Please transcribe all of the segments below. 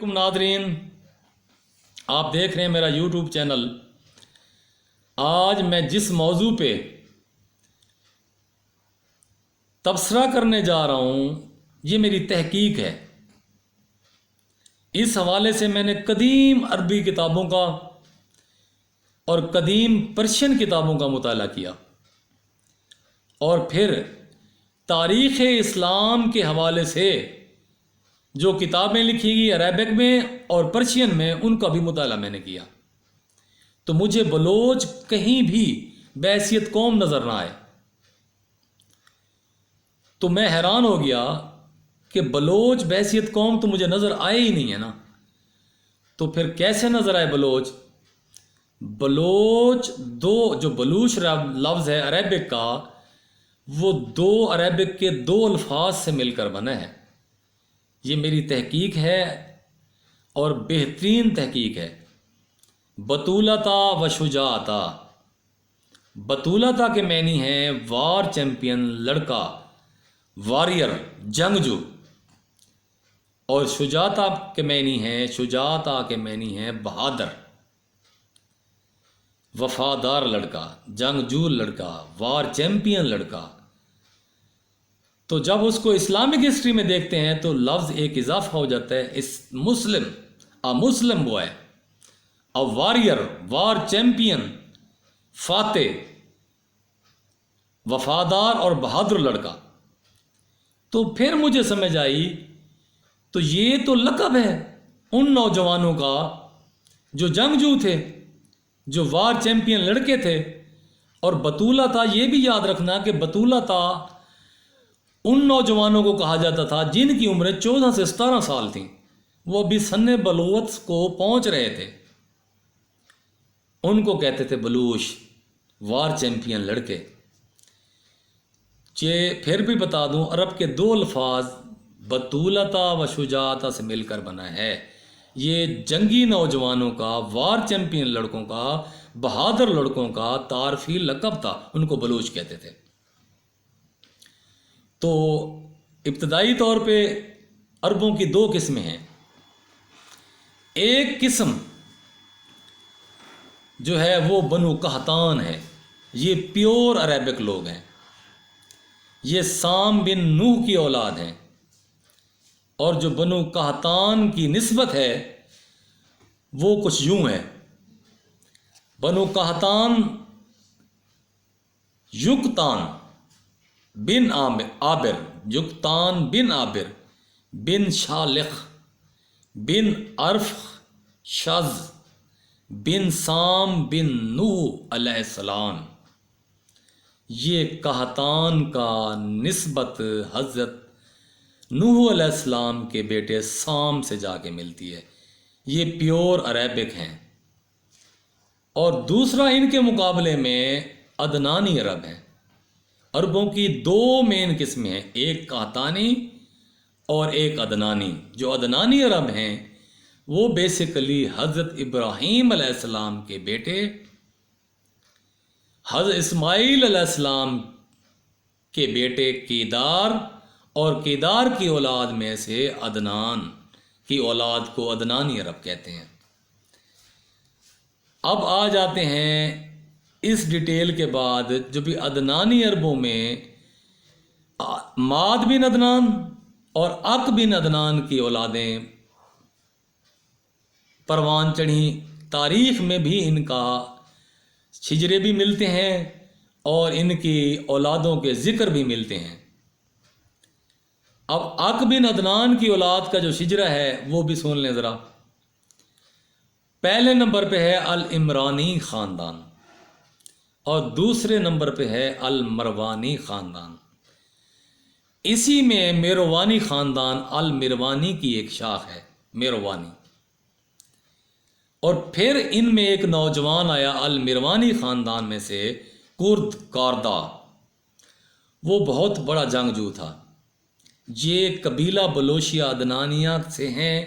علیکم ناظرین، آپ دیکھ رہے ہیں میرا یوٹیوب چینل۔ آج میں جس موضوع پہ تبصرہ کرنے جا رہا ہوں یہ میری تحقیق ہے۔ اس حوالے سے میں نے قدیم عربی کتابوں کا اور قدیم پرشین کتابوں کا مطالعہ کیا، اور پھر تاریخ اسلام کے حوالے سے جو کتابیں لکھی گئی عربک میں اور پرشین میں ان کا بھی مطالعہ میں نے کیا، تو مجھے بلوچ کہیں بھی بحیثیت قوم نظر نہ آئے۔ تو میں حیران ہو گیا کہ بلوچ بحیثیت قوم تو مجھے نظر آئے ہی نہیں ہے نا، تو پھر کیسے نظر آئے بلوچ؟ بلوچ جو بلوچ لفظ ہے عربک کا، وہ عربک کے دو الفاظ سے مل کر بنا ہے۔ یہ میری تحقیق ہے اور بہترین تحقیق ہے۔ بطولتا و شجاعتا۔ بطولتا کے معنی ہیں وار چیمپئن، لڑکا، واریر، جنگجو، اور شجاعتا کے معنی ہیں بہادر، وفادار لڑکا، جنگجو لڑکا، وار چیمپئن لڑکا۔ تو جب اس کو اسلامک ہسٹری میں دیکھتے ہیں تو لفظ ایک اضافہ ہو جاتا ہے، اس مسلم بوائے، اب واریر، وار چیمپئن، فاتح، وفادار اور بہادر لڑکا۔ تو پھر مجھے سمجھ آئی تو یہ تو لقب ہے ان نوجوانوں کا جو جنگجو تھے، جو وار چیمپئن لڑکے تھے۔ اور بطولہ تھا، یہ بھی یاد رکھنا کہ بطولہ تھا ان نوجوانوں کو کہا جاتا تھا جن کی عمریں 14 سے 17 سال تھیں، وہ ابھی سن بلوغت کو پہنچ رہے تھے، ان کو کہتے تھے بلوش، وار چیمپئن لڑکے۔ پھر بھی بتا دوں، عرب کے دو الفاظ بطولتا و شجاعتا سے مل کر بنا ہے۔ یہ جنگی نوجوانوں کا، وار چیمپئن لڑکوں کا، بہادر لڑکوں کا تعارفی لقب تھا، ان کو بلوچ کہتے تھے۔ تو ابتدائی طور پہ عربوں کی دو قسمیں ہیں۔ ایک قسم جو ہے وہ بنو قحطان ہے، یہ پیور عربک لوگ ہیں، یہ سام بن نوح کی اولاد ہیں۔ اور جو بنو قحطان کی نسبت ہے وہ کچھ یوں ہے: بنو قحطان یقطان بن عابر، یقطان بن عابر بن شالخ بن عرف شز بن سام بن نوح علیہ السلام۔ یہ قحطان کا نسبت حضرت نوح علیہ السلام کے بیٹے سام سے جا کے ملتی ہے، یہ پیور عربک ہیں۔ اور دوسرا ان کے مقابلے میں عدنانی عرب ہیں۔ عربوں کی دو مین قسمیں ہیں، ایک قحطانی اور ایک عدنانی۔ جو عدنانی عرب ہیں وہ بیسیکلی حضرت ابراہیم علیہ السلام کے بیٹے حضرت اسماعیل علیہ السلام کے بیٹے کیدار، اور کیدار کی اولاد میں سے عدنان کی اولاد کو عدنانی عرب کہتے ہیں۔ اب آ جاتے ہیں اس ڈیٹیل کے بعد، جو بھی عدنانی عربوں میں ماد بن عدنان اور اق بن عدنان کی اولادیں پروان چڑھی، تاریخ میں بھی ان کا شجرے بھی ملتے ہیں اور ان کی اولادوں کے ذکر بھی ملتے ہیں۔ اب اق بن عدنان کی اولاد کا جو شجرہ ہے وہ بھی سن لیں ذرا۔ پہلے نمبر پہ ہے العمرانی خاندان اور دوسرے نمبر پہ ہے المروانی خاندان۔ اسی میں میروانی خاندان، المروانی کی ایک شاخ ہے، میروانی۔ اور پھر ان میں ایک نوجوان آیا المروانی خاندان میں سے، کرد کاردا، وہ بہت بڑا جنگجو تھا۔ یہ قبیلہ بلوشیا عدنانیہ سے ہیں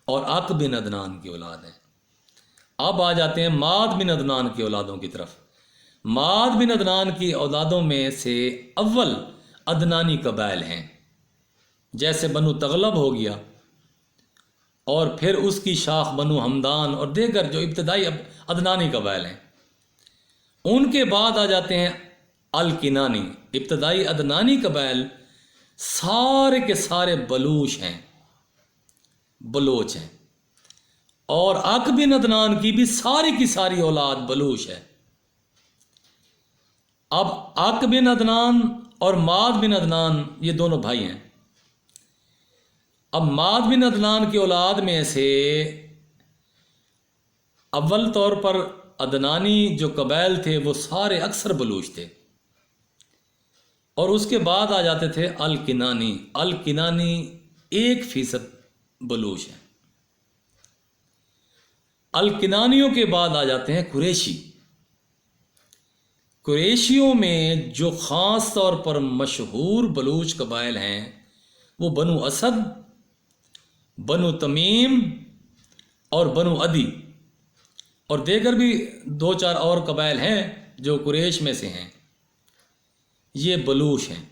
اور اق بن عدنان کی اولاد ہیں۔ اب آ جاتے ہیں ماد بن عدنان کی اولادوں کی طرف۔ ماد بن عدنان کی اولادوں میں سے اول عدنانی قبائل ہیں، جیسے بنو تغلب ہو گیا اور پھر اس کی شاخ بنو ہمدان اور دیگر جو ابتدائی عدنانی قبائل ہیں. ان کے بعد آ جاتے ہیں الکنانی. ابتدائی عدنانی قبائل سارے کے سارے بلوچ ہیں، بلوچ ہیں. اور عق بن عدنان کی بھی ساری کی ساری اولاد بلوچ ہے. اب عق بن عدنان اور ماد بن عدنان یہ دونوں بھائی ہیں. اب ماد بن عدنان کی اولاد میں سے اول طور پر عدنانی جو قبائل تھے وہ سارے اکثر بلوچ تھے. اور اس کے بعد آ جاتے تھے الکنانی. الکنانی 1% بلوچ ہیں. الکنانیوں کے بعد آ جاتے ہیں قریشی. قریشیوں میں جو خاص طور پر مشہور بلوچ قبائل ہیں وہ بنو اسد، بنو تمیم اور بنو عدی، اور دیگر بھی 2-4 اور قبائل ہیں جو قریش میں سے ہیں. یہ بلوچ ہیں.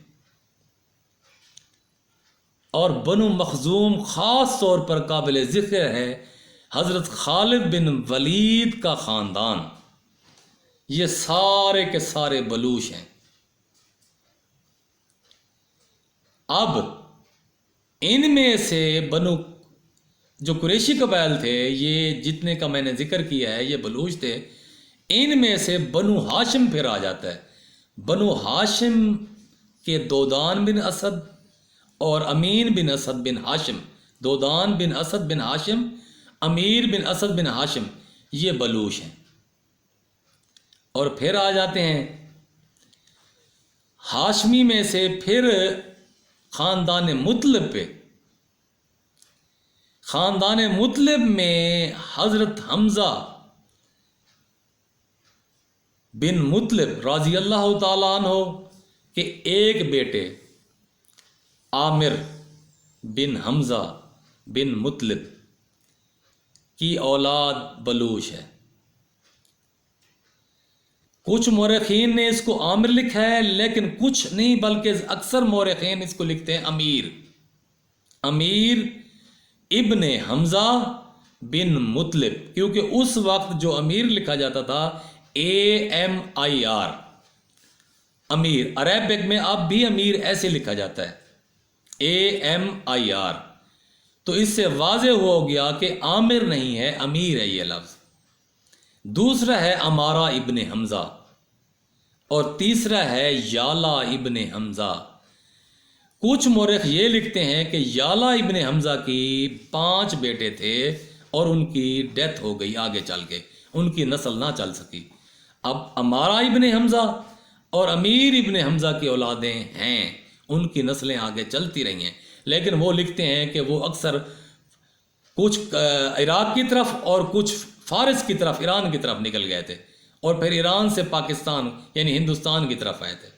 اور بنو مخزوم خاص طور پر قابل ذکر ہے. حضرت خالد بن ولید کا خاندان، یہ سارے کے سارے بلوچ ہیں. اب ان میں سے جو قریشی قبائل تھے، یہ جتنے کا میں نے ذکر کیا ہے یہ بلوچ تھے. ان میں سے بنو ہاشم پھر آ جاتا ہے. بنو ہاشم کے دودان بن اسد اور امین بن اسد بن ہاشم، دودان بن اسد بن ہاشم، امیر بن اسد بن ہاشم، یہ بلوچ ہیں. اور پھر آ جاتے ہیں ہاشمی میں سے پھر خاندان مطلب پہ. خاندان مطلب میں حضرت حمزہ بن مطلب رضی اللہ تعالیٰ عنہ کے ایک بیٹے عامر بن حمزہ بن مطلب کی اولاد بلوچ ہے. کچھ مورخین نے اس کو عامر لکھا ہے، لیکن کچھ نہیں بلکہ اکثر مورخین اس کو لکھتے ہیں امیر. امیر ابن حمزہ بن مطلب، کیونکہ اس وقت جو امیر لکھا جاتا تھا AMIR، امیر. عربک میں اب بھی امیر ایسے لکھا جاتا ہے AMIR. تو اس سے واضح ہو گیا کہ عامر نہیں ہے، امیر ہے یہ لفظ. دوسرا ہے امارہ ابن حمزہ، اور تیسرا ہے یالا ابن حمزہ. کچھ مورخ یہ لکھتے ہیں کہ یالا ابن حمزہ کی 5 بیٹے تھے اور ان کی ڈیتھ ہو گئی، آگے چل کے ان کی نسل نہ چل سکی. اب امارہ ابن حمزہ اور امیر ابن حمزہ کی اولادیں ہیں، ان کی نسلیں آگے چلتی رہی ہیں. لیکن وہ لکھتے ہیں کہ وہ اکثر کچھ عراق کی طرف اور کچھ فارس کی طرف، ایران کی طرف نکل گئے تھے، اور پھر ایران سے پاکستان یعنی ہندوستان کی طرف آئے تھے.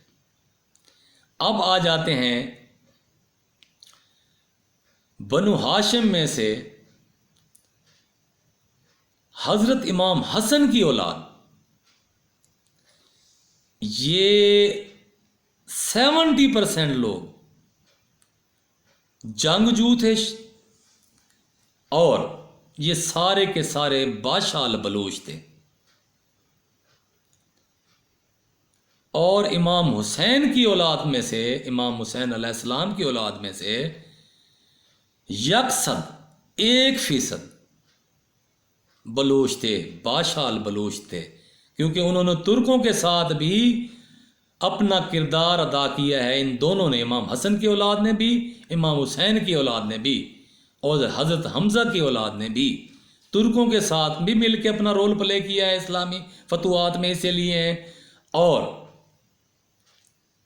اب آ جاتے ہیں بنو ہاشم میں سے حضرت امام حسن کی اولاد. یہ 70% لوگ جنگجو تھے، اور یہ سارے کے سارے باشال بلوچ تھے. اور امام حسین کی اولاد میں سے، امام حسین علیہ السلام کی اولاد میں سے 1% بلوچ تھے، باشال بلوچ تھے. کیونکہ انہوں نے ترکوں کے ساتھ بھی اپنا کردار ادا کیا ہے. ان دونوں نے، امام حسن کی اولاد نے بھی، امام حسین کی اولاد نے بھی، اور حضرت حمزہ کی اولاد نے بھی ترکوں کے ساتھ بھی مل کے اپنا رول پلے کیا ہے، اسلامی فتوحات میں حصے لیے ہیں، اور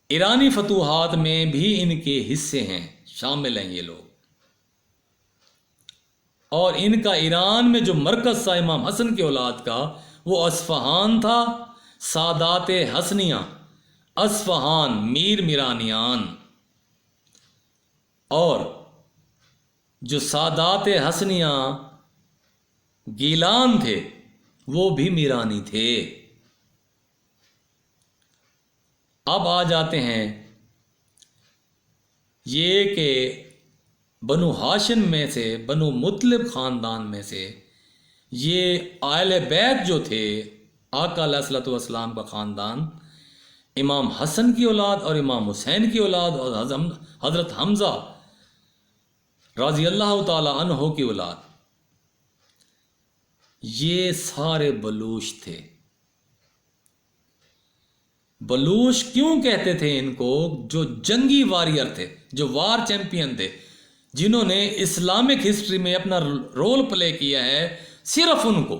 ایرانی فتوحات میں بھی ان کے حصے ہیں، شامل ہیں یہ لوگ. اور ان کا ایران میں جو مرکز تھا امام حسن کی اولاد کا، وہ اصفہان تھا. سادات حسنیہ اصفہان، میر میرانیان. اور جو سادات حسنیہ گیلان تھے وہ بھی میرانی تھے. اب آ جاتے ہیں یہ کہ بنو ہاشم میں سے، بنو مطلب خاندان میں سے یہ اہل بیت جو تھے، آقا علیہ الصلوۃ والسلام کا خاندان، امام حسن کی اولاد اور امام حسین کی اولاد اور حضرت حمزہ رضی اللہ تعالی عنہ کی اولاد، یہ سارے بلوچ تھے۔ بلوچ کیوں کہتے تھے ان کو؟ جو جنگی واریر تھے، جو وار چیمپئن تھے، جنہوں نے اسلامک ہسٹری میں اپنا رول پلے کیا ہے، صرف ان کو،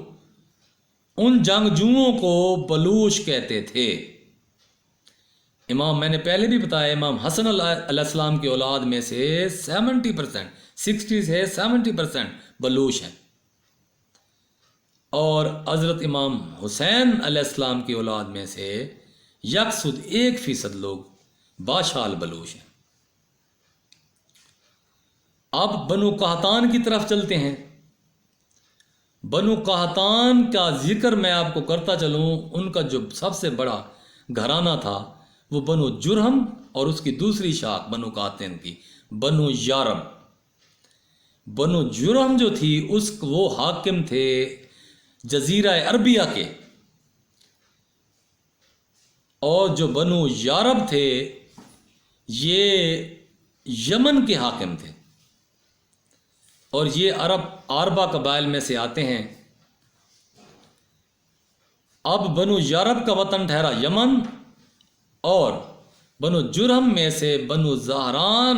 ان جنگجوؤں کو بلوچ کہتے تھے۔ میں نے پہلے بھی بتایا، امام حسن علیہ السلام کی اولاد میں سے 70%، 60 سے 70% بلوچ ہیں، اور حضرت امام حسین علیہ السلام کی اولاد میں سے یکسود 1% لوگ باشال بلوچ ہیں۔ اب بنو قحطان کی طرف چلتے ہیں۔ بنو قحطان کا ذکر میں آپ کو کرتا چلوں، ان کا جو سب سے بڑا گھرانہ تھا وہ بنو جرہم، اور اس کی دوسری شاخ بنو قحطان کی بنو یارب۔ بنو جرہم جو تھی وہ حاکم تھے جزیرہ عربیہ کے، اور جو بنو یارب تھے یہ یمن کے حاکم تھے، اور یہ عربہ قبائل میں سے آتے ہیں۔ اب بنو یارب کا وطن ٹھہرا یمن، اور بنو جرہم میں سے بنو زہران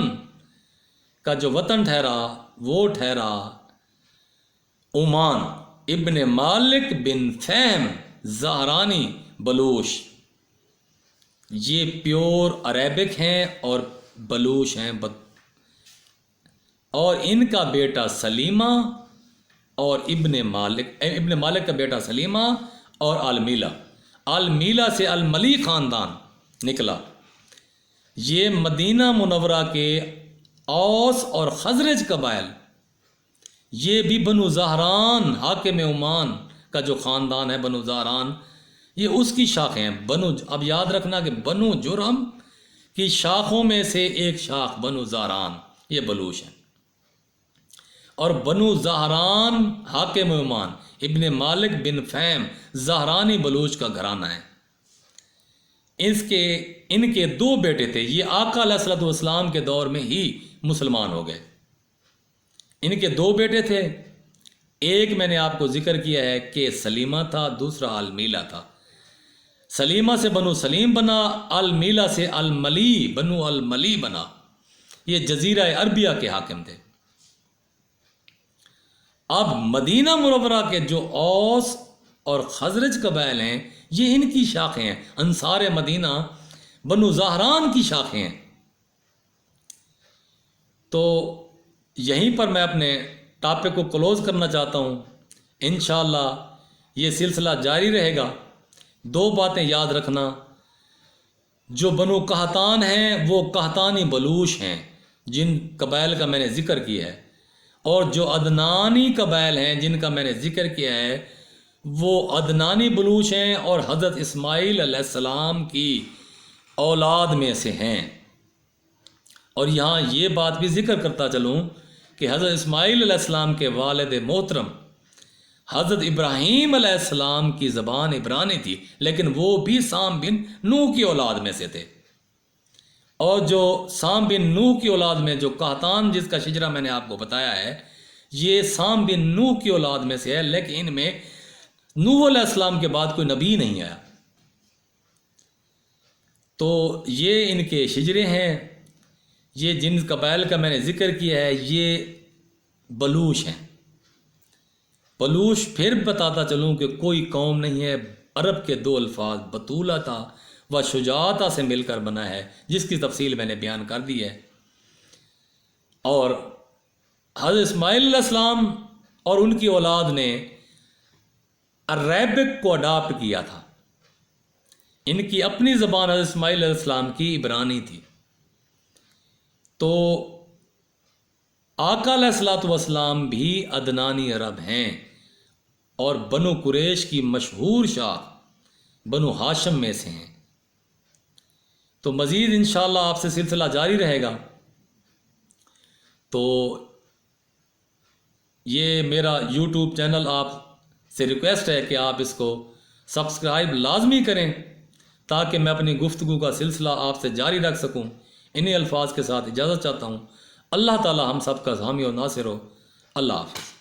کا جو وطن ٹھہرا وہ ٹھہرا عمان۔ ابن مالک بن فہم زہرانی بلوچ، یہ پیور عربک ہیں اور بلوچ ہیں، اور ان کا بیٹا سلیمہ، اور ابن مالک کا بیٹا سلیمہ اور المیلہ سے الملی خاندان نکلا۔ یہ مدینہ منورہ کے اوس اور خزرج قبائل، یہ بھی بنو زہران، حاکم عمان کا جو خاندان ہے بنو زہران، یہ اس کی شاخیں ہیں۔ اب یاد رکھنا کہ بنو جرہم کی شاخوں میں سے ایک شاخ بنو زہران، یہ بلوچ ہیں، اور بنو زہران حاکم عمان ابن مالک بن فہم زہرانی بلوچ کا گھرانہ ہے۔ ان کے 2 بیٹے تھے، یہ آقا علیہ الصلوۃ والسلام کے دور میں ہی مسلمان ہو گئے۔ ان کے 2 بیٹے تھے، ایک میں نے آپ کو ذکر کیا ہے کہ سلیمہ تھا، دوسرا المیلہ تھا۔ سلیمہ سے بنو سلیم بنا، المیلہ سے بنو الملی بنا۔ یہ جزیرہ عربیہ کے حاکم تھے۔ اب مدینہ منورہ کے جو اوس اور خزرج قبائل ہیں، یہ ان کی شاخیں ہیں، انصار مدینہ بنو زہران کی شاخیں ہیں۔ تو یہیں پر میں اپنے ٹاپک کو کلوز کرنا چاہتا ہوں۔ انشاءاللہ یہ سلسلہ جاری رہے گا۔ 2 باتیں یاد رکھنا، جو بنو قحطان ہیں وہ قحطانی بلوچ ہیں جن قبائل کا میں نے ذکر کیا ہے، اور جو عدنانی قبائل ہیں جن کا میں نے ذکر کیا ہے وہ عدنانی بلوچ ہیں، اور حضرت اسماعیل علیہ السلام کی اولاد میں سے ہیں۔ اور یہاں یہ بات بھی ذکر کرتا چلوں کہ حضرت اسماعیل علیہ السلام کے والد محترم حضرت ابراہیم علیہ السلام کی زبان عبرانی تھی، لیکن وہ بھی سام بن نوح کی اولاد میں سے تھے۔ اور جو سام بن نوح کی اولاد میں جو قحطان جس کا شجرہ میں نے آپ کو بتایا ہے، یہ سام بن نوح کی اولاد میں سے ہے، لیکن ان میں نوح علیہ السلام کے بعد کوئی نبی نہیں آیا۔ تو یہ ان کے شجرے ہیں۔ یہ جن قبائل کا میں نے ذکر کیا ہے یہ بلوچ ہیں۔ بلوچ پھر بتاتا چلوں کہ کوئی قوم نہیں ہے، عرب کے 2 الفاظ بطولتا و شجاعتا سے مل کر بنا ہے، جس کی تفصیل میں نے بیان کر دی ہے۔ اور حضرت اسماعیل علیہ السلام اور ان کی اولاد نے عربک کو اڈاپٹ کیا تھا۔ ان کی اپنی زبان حضرت اسماعیل علیہ السلام کی عبرانی تھی۔ تو آقا علیہ الصلوۃ والسلام بھی عدنانی عرب ہیں، اور بنو قریش کی مشہور شاخ بنو ہاشم میں سے ہیں۔ تو مزید انشاءاللہ آپ سے سلسلہ جاری رہے گا۔ تو یہ میرا یوٹیوب چینل آپ سے ریکویسٹ ہے کہ آپ اس کو سبسکرائب لازمی کریں تاکہ میں اپنی گفتگو کا سلسلہ آپ سے جاری رکھ سکوں۔ انہی الفاظ کے ساتھ اجازت چاہتا ہوں۔ اللہ تعالی ہم سب کا حامی و ناصر ہو۔ اللہ حافظ۔